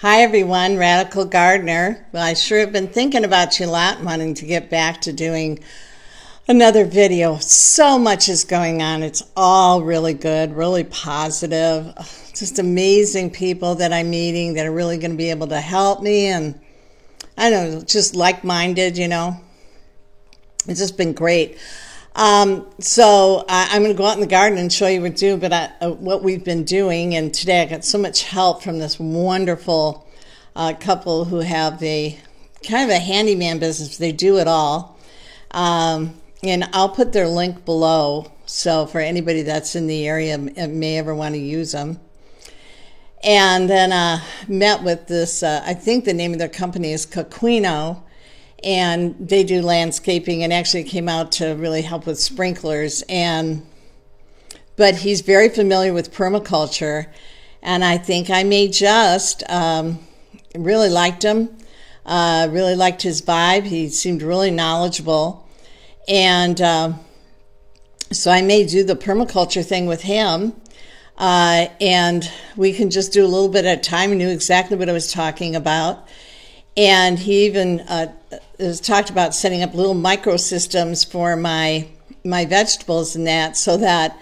Hi everyone, Radical Gardener. Well, I sure have been thinking about you a lot, wanting to get back to doing another video. So much is going on. It's all really good, really positive. Just amazing people that I'm meeting that are really going to be able to help me, and I don't know, just like-minded, you know. It's just been great. So I'm going to go out in the garden and show you what we've been doing. And today I got so much help from this wonderful couple who have a kind of a handyman business. They do it all. And I'll put their link below. So for anybody that's in the area and may ever want to use them. And then met with this, I think the name of their company is Coquino. And they do landscaping, and actually came out to really help with sprinklers. But he's very familiar with permaculture, and I think I may just really liked him, really liked his vibe. He seemed really knowledgeable, and so I may do the permaculture thing with him, and we can just do a little bit at a time. He knew exactly what I was talking about. And he even has talked about setting up little microsystems for my vegetables and that, so that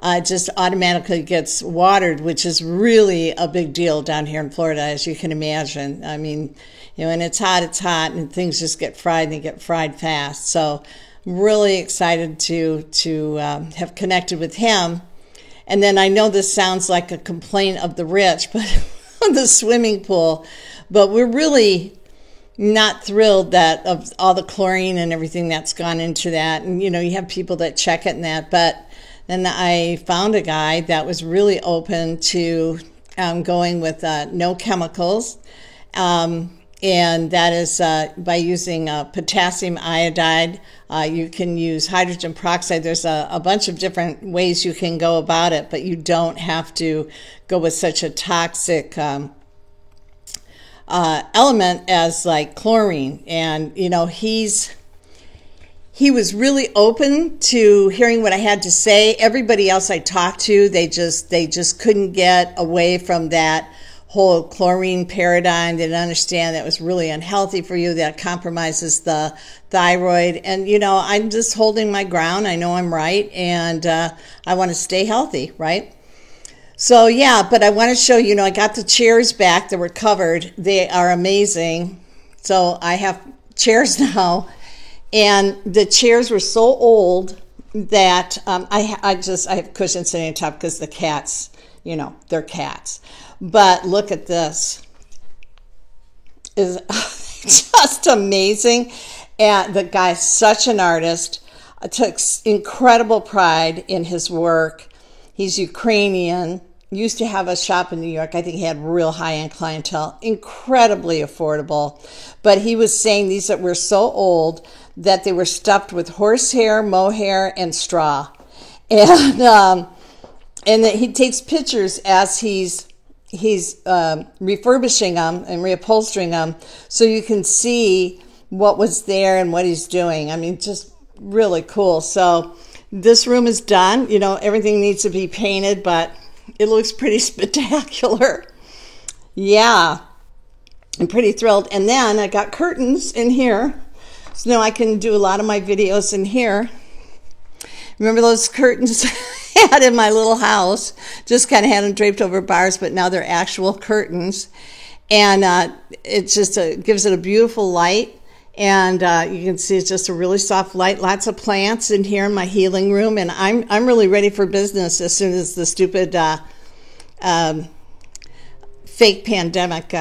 it just automatically gets watered, which is really a big deal down here in Florida, as you can imagine. I mean, you know, when it's hot, and things just get fried, and they get fried fast. So I'm really excited to have connected with him. And then I know this sounds like a complaint of the rich, but the swimming pool. But we're really not thrilled that of all the chlorine and everything that's gone into that. And, you know, you have people that check it and that. But then I found a guy that was really open to going with no chemicals. And that is by using potassium iodide. You can use hydrogen peroxide. There's a bunch of different ways you can go about it, but you don't have to go with such a toxic element as like chlorine. And you know, he was really open to hearing what I had to say. Everybody else I talked to, they just couldn't get away from that whole chlorine paradigm. They didn't understand that it was really unhealthy for you, that compromises the thyroid. And you know, I'm just holding my ground. I know I'm right, and I want to stay healthy, right? So yeah, but I want to show you, I got the chairs back that were covered. They are amazing. So I have chairs now, and the chairs were so old that I have cushions sitting on top because the cats, they're cats. But look at this. Is just amazing. And the guy's such an artist. Took incredible pride in his work. He's Ukrainian, used to have a shop in New York. I think he had real high-end clientele, incredibly affordable. But he was saying these that were so old that they were stuffed with horsehair, mohair, and straw. And that he takes pictures as he's refurbishing them and reupholstering them, so you can see what was there and what he's doing. I mean, just really cool. So this room is done. Everything needs to be painted, but it looks pretty spectacular. Yeah, I'm pretty thrilled. And then I got curtains in here, so now I can do a lot of my videos in here. Remember those curtains I had in my little house? Just kind of had them draped over bars, but now they're actual curtains. And it just gives it a beautiful light. And you can see it's just a really soft light. Lots of plants in here in my healing room, and I'm really ready for business as soon as the stupid fake pandemic,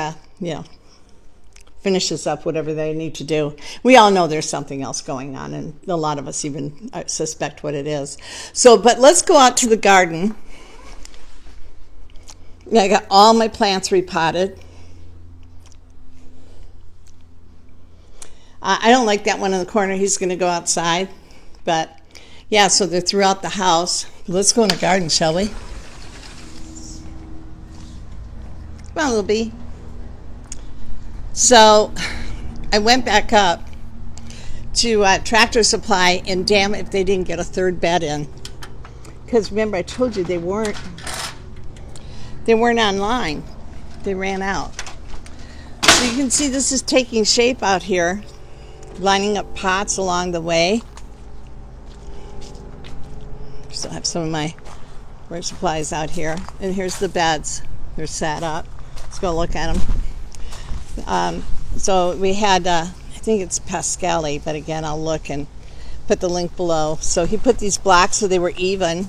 finishes up whatever they need to do. We all know there's something else going on, and a lot of us even suspect what it is. So, but let's go out to the garden. I got all my plants repotted. I don't like that one in the corner. He's going to go outside. But, yeah, so they're throughout the house. Let's go in the garden, shall we? Come on, little bee. So I went back up to Tractor Supply, and damn if they didn't get a third bed in. Because remember, I told you they weren't online. They ran out. So you can see this is taking shape out here, lining up pots along the way. Still have some of my work supplies out here. And here's the beds. They're set up. Let's go look at them. So we had, I think it's Pascali, but again, I'll look and put the link below. So he put these blocks so they were even.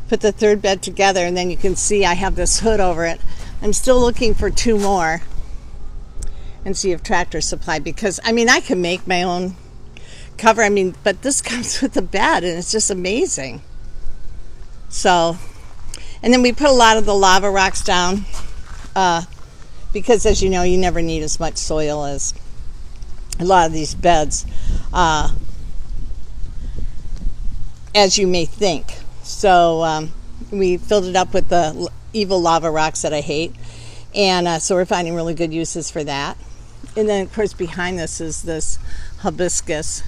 Put the third bed together, and then you can see I have this hood over it. I'm still looking for 2 more and see if Tractor Supply, because I mean I can make my own cover, I mean, but this comes with the bed and it's just amazing. So, and then we put a lot of the lava rocks down because, as you know, you never need as much soil as a lot of these beds as you may think. So we filled it up with the evil lava rocks that I hate, and so we're finding really good uses for that. And then, of course, behind this is this hibiscus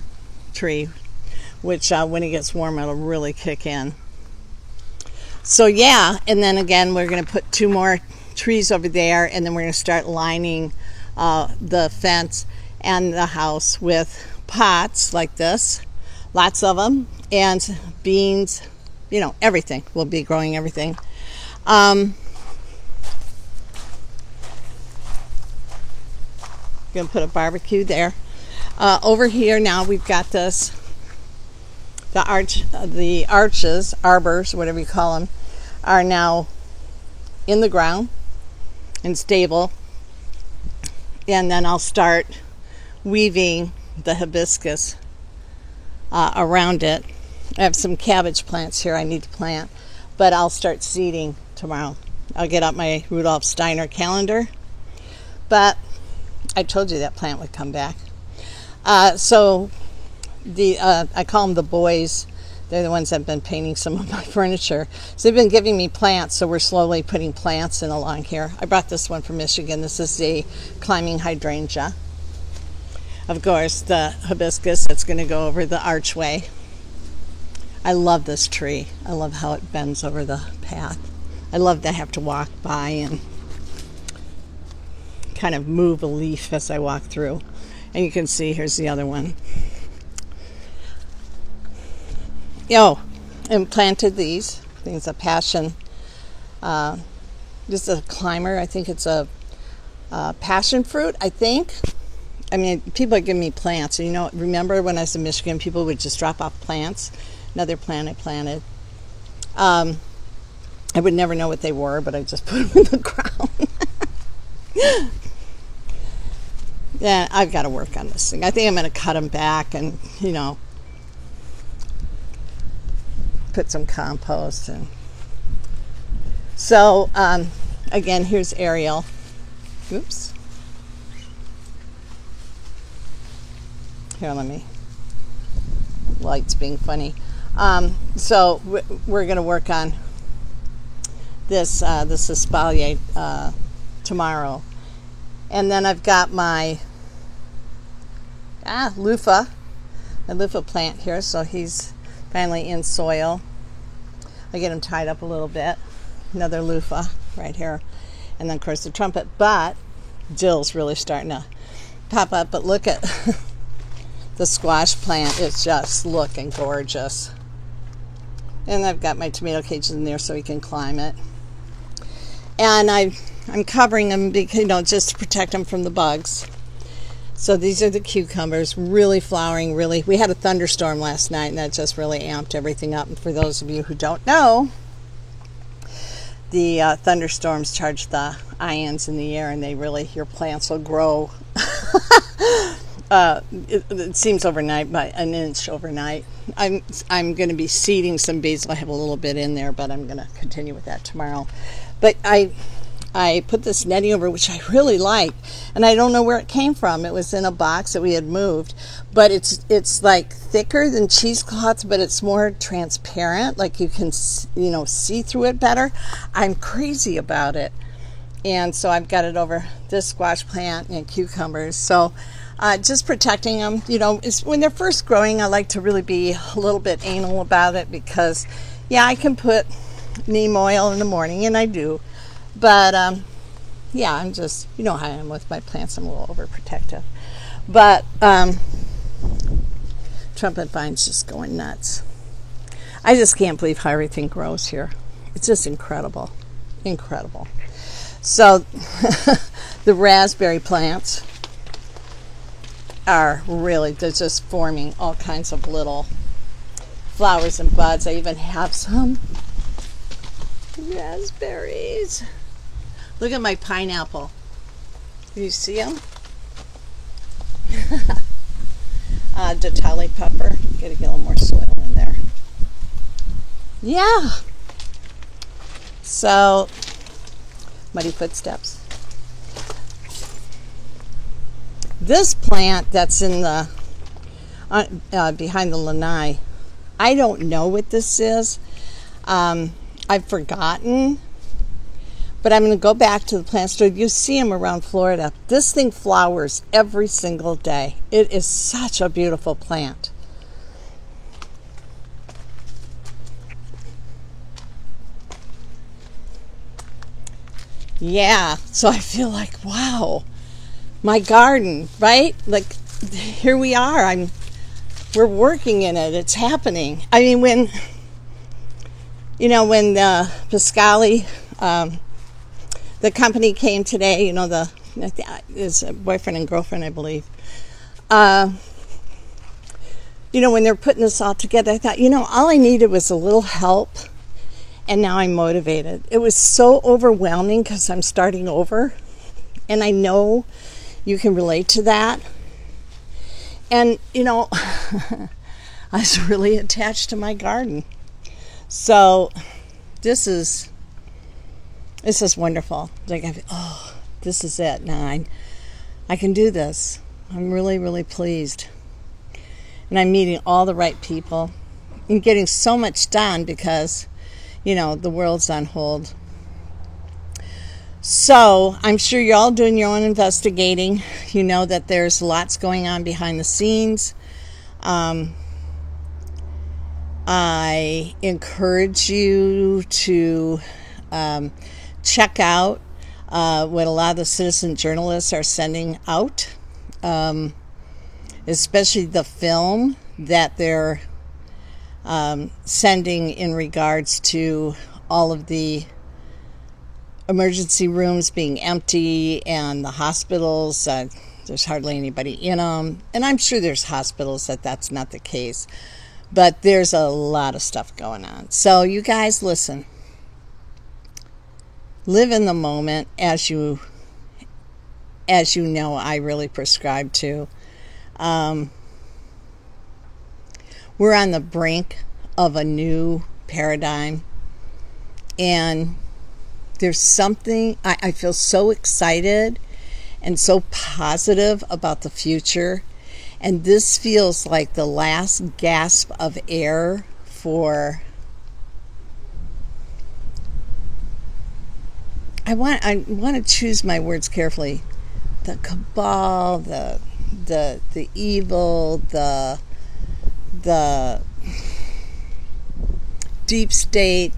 tree, which when it gets warm, it'll really kick in. So yeah, and then again, we're going to put 2 more trees over there, and then we're going to start lining the fence and the house with pots like this, lots of them, and beans, you know, everything. We'll be growing everything. Gonna put a barbecue there. Over here now we've got this, the arches, arbors, whatever you call them, are now in the ground and stable. And then I'll start weaving the hibiscus around it. I have some cabbage plants here I need to plant, but I'll start seeding tomorrow. I'll get out my Rudolf Steiner calendar, but I told you that plant would come back. So I call them the boys. They're the ones that have been painting some of my furniture. So they've been giving me plants, so we're slowly putting plants in along here. I brought this one from Michigan. This is the climbing hydrangea. Of course, the hibiscus that's going to go over the archway. I love this tree. I love how it bends over the path. I love that I have to walk by and kind of move a leaf as I walk through. And you can see, here's the other one. And planted these. I think it's a passion. This is a climber. I think it's a passion fruit, I think. I mean, people are giving me plants. And, you know, remember when I was in Michigan, people would just drop off plants. Another plant I planted. I would never know what they were, but I just put them in the ground. Yeah, I've got to work on this thing. I think I'm going to cut them back and, you know, put some compost. And so, again, here's Ariel. Oops. Here, let me. Lights being funny. So we're going to work on this espalier tomorrow. And then I've got my loofah, a loofah plant here. So he's finally in soil. I get him tied up a little bit. Another loofah right here. And then, of course, the trumpet. But Jill's really starting to pop up. But look at the squash plant. It's just looking gorgeous. And I've got my tomato cages in there so he can climb it. And I'm covering them because, you know, just to protect them from the bugs. So these are the cucumbers, really flowering, really. We had a thunderstorm last night, and that just really amped everything up. And for those of you who don't know, the thunderstorms charge the ions in the air, and they really, your plants will grow. It seems overnight, by an inch overnight. I'm going to be seeding some basil. I have a little bit in there, but I'm going to continue with that tomorrow. But I put this netting over, which I really like, and I don't know where it came from. It was in a box that we had moved, but it's like thicker than cheesecloth, but it's more transparent, like you can, you know, see through it better. I'm crazy about it. And so I've got it over this squash plant and cucumbers. So just protecting them, you know, when they're first growing, I like to really be a little bit anal about it because, yeah, I can put neem oil in the morning, and I do. But yeah, I'm just, you know how I am with my plants. I'm a little overprotective. But trumpet vine's just going nuts. I just can't believe how everything grows here. It's just incredible. Incredible. So the raspberry plants are really, they're just forming all kinds of little flowers and buds. I even have some raspberries. Look at my pineapple. Do you see them? Datali pepper. Gotta get a little more soil in there. Yeah. So, muddy footsteps. This plant that's in the behind the lanai, I don't know what this is. I've forgotten, but I'm going to go back to the plant store. You see them around Florida. This thing flowers every single day. It is such a beautiful plant. Yeah, so I feel like, wow, my garden, right? Like, here we are. We're working in it. It's happening. I mean, when Pascali, the company came today, his boyfriend and girlfriend, I believe. When they're putting this all together, I thought, all I needed was a little help. And now I'm motivated. It was so overwhelming because I'm starting over. And I know you can relate to that. And, I was really attached to my garden. So this is wonderful. Like, this is it. Now I can do this. I'm really, really pleased. And I'm meeting all the right people and getting so much done because the world's on hold. So I'm sure you're all doing your own investigating. You know that there's lots going on behind the scenes. I encourage you to check out what a lot of the citizen journalists are sending out, especially the film that they're sending in regards to all of the emergency rooms being empty and the hospitals, there's hardly anybody in them. And I'm sure there's hospitals that's not the case. But there's a lot of stuff going on. So you guys, listen. Live in the moment as you know I really prescribe to. We're on the brink of a new paradigm, and there's something, I feel so excited and so positive about the future, and this feels like the last gasp of air for, I want to choose my words carefully, the cabal, the evil, the deep state,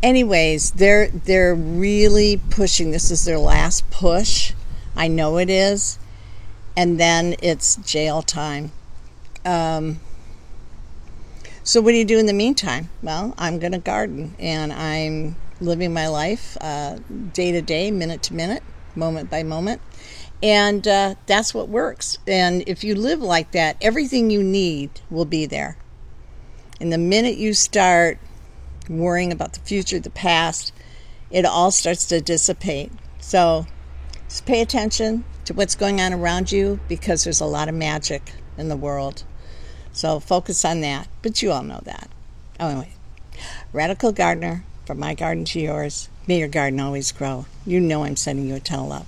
anyways, they're really pushing. This is their last push. I know it is. And then it's jail time. So what do you do in the meantime? Well, I'm going to garden, and I'm living my life day to day, minute to minute, moment by moment. And that's what works. And if you live like that, everything you need will be there. And the minute you start worrying about the future, the past, it all starts to dissipate. So just pay attention to what's going on around you, because there's a lot of magic in the world. So focus on that. But you all know that. Oh, anyway, Radical Gardener, from my garden to yours. May your garden always grow. You know I'm sending you a ton of love.